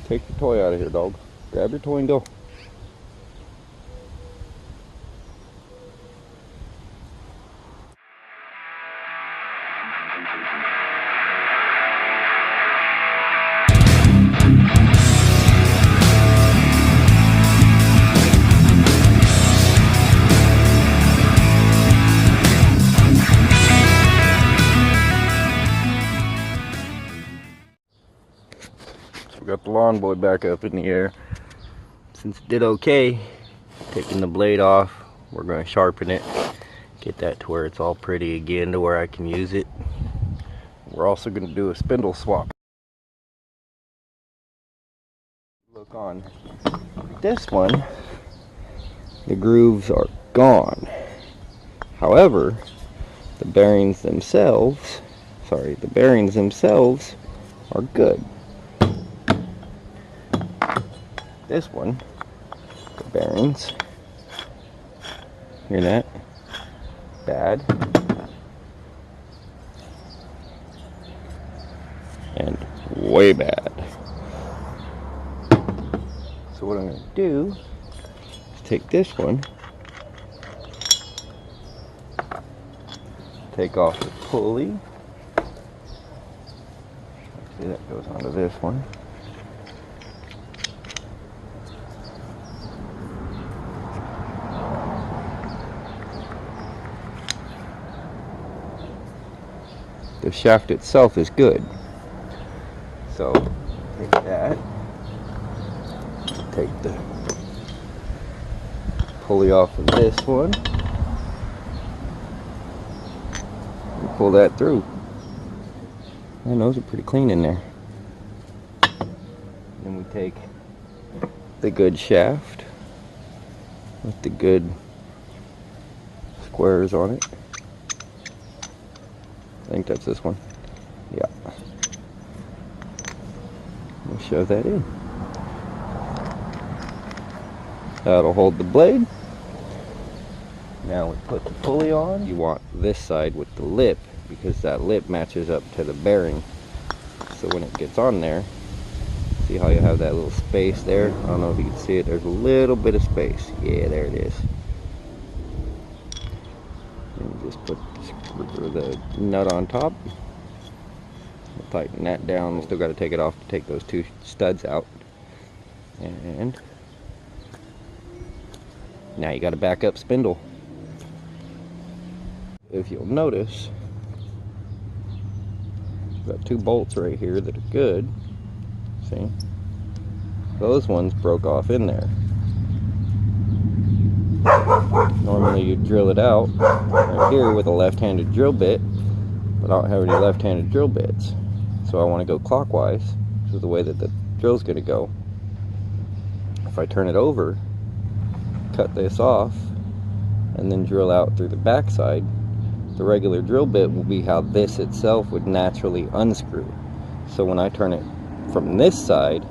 Take your toy out of here, dog. Grab your toy and go. Got the lawn boy back up in the air. Since it did okay, taking the blade off, we're going to sharpen it, get that to where it's all pretty again to where I can use it. We're also going to do a spindle swap. Look on this one, the grooves are gone. However, the bearings themselves are good. This one, the bearings, hear that? Bad. And way bad. So what I'm going to do is take this one, take off the pulley. See, that goes onto this one. The shaft itself is good, so take that, take the pulley off of this one, and pull that through. Man, those are pretty clean in there. Then we take the good shaft with the good squares on it. I think that's this one. Yeah. We'll shove that in. That'll hold the blade. Now we put the pulley on. You want this side with the lip because that lip matches up to the bearing. So when it gets on there, see how you have that little space there? I don't know if you can see it. There's a little bit of space. Yeah, there it is. And just put the nut on top. We'll tighten that down. Still got to take it off to take those two studs out. And now you got a backup spindle. If you'll notice, we've got two bolts right here that are good. See? Those ones broke off in there. Normally you drill it out right here with a left-handed drill bit, but I don't have any left-handed drill bits. So I want to go clockwise, which is the way that the drill's going to go. If I turn it over, cut this off, and then drill out through the backside, the regular drill bit will be how this itself would naturally unscrew. So when I turn it from this side,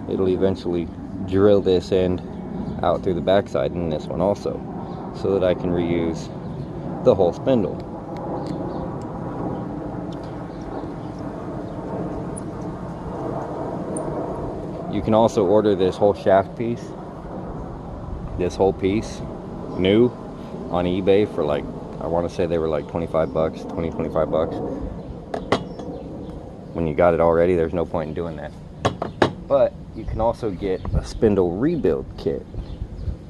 it'll eventually drill this end out through the backside and this one also, so that I can reuse the whole spindle. You can also order this whole shaft piece, this whole piece, new, on eBay for like, I want to say they were like 25 bucks, 25 bucks. When you got it already, there's no point in doing that. But you can also get a spindle rebuild kit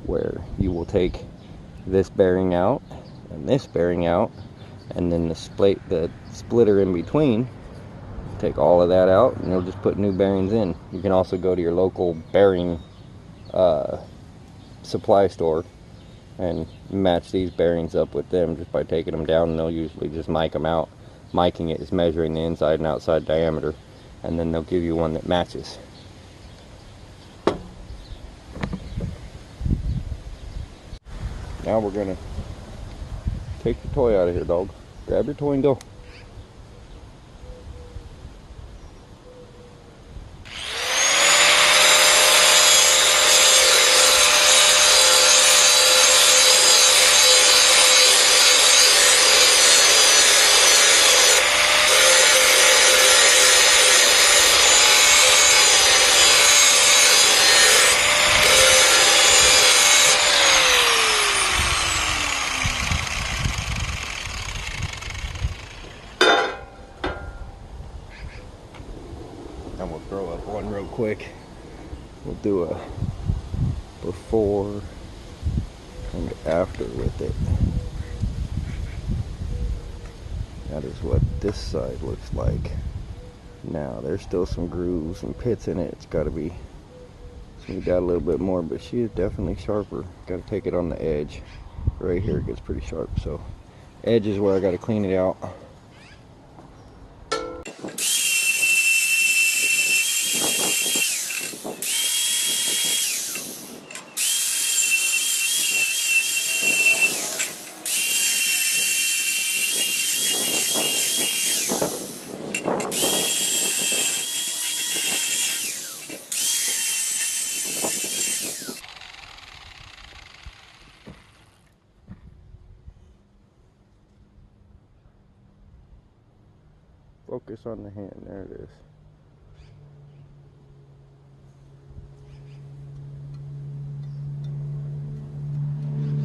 where you will take this bearing out and this bearing out, and then the splitter in between, take all of that out and you'll just put new bearings in. You can also go to your local bearing supply store and match these bearings up with them just by taking them down, and they'll usually just mic them out. Miking it is measuring the inside and outside diameter, and then they'll give you one that matches. Now we're gonna take your toy out of here, dog. Grab your toy and go. throw up one real quick. We'll do a before and after with it. That is what this side looks like. Now there's still some grooves and pits in it. It's got to be, so we got a little bit more, but she is definitely sharper. Got to take it on the edge. Right here it gets pretty sharp, so edge is where I got to clean it out. Focus on the hand, there it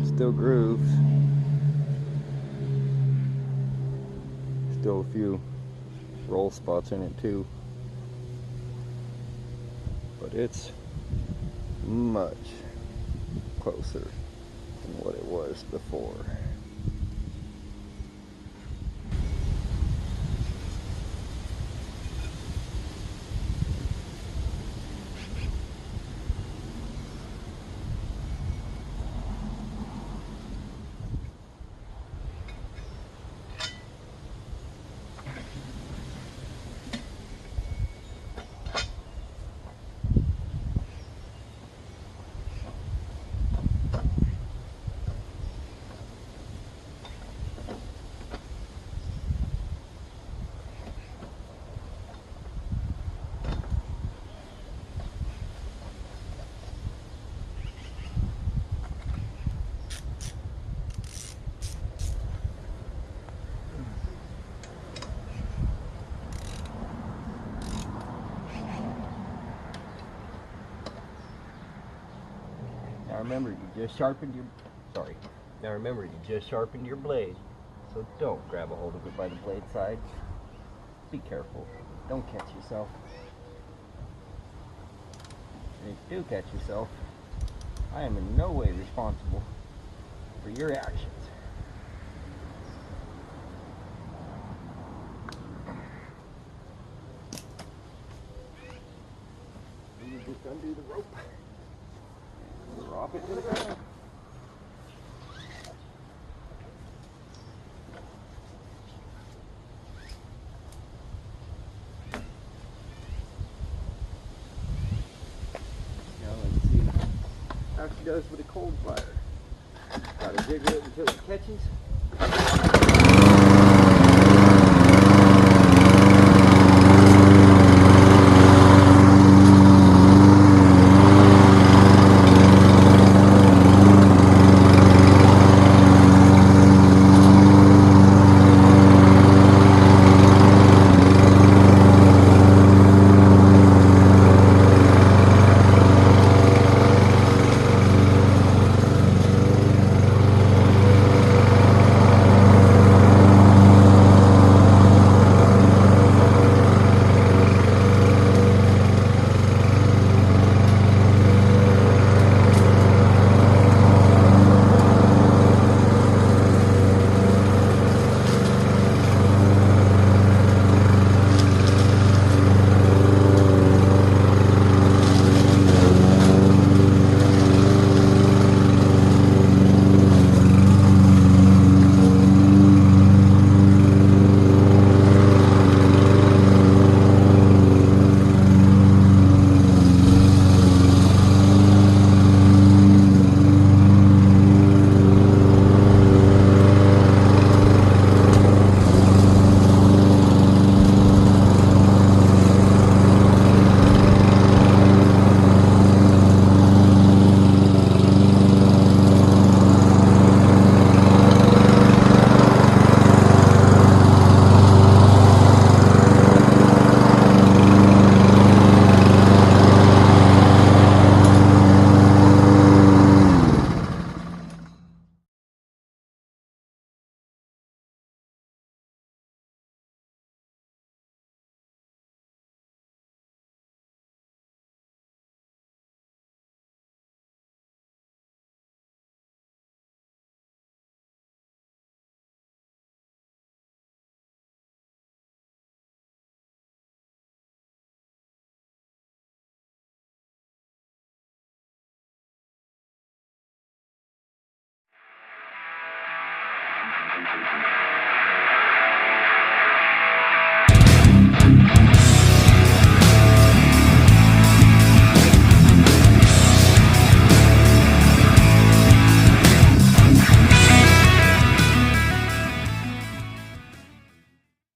is. Still grooves. Still a few roll spots in it too. But it's much closer than what it was before. Now remember, you just sharpened your, Now remember, you just sharpened your blade, so don't grab a hold of it by the blade side. Be careful, don't catch yourself. And if you do catch yourself, I am in no way responsible for your actions. You just undo the rope. Drop it to the ground. Now let's see how she does with a cold fire. Gotta jiggle it until it catches.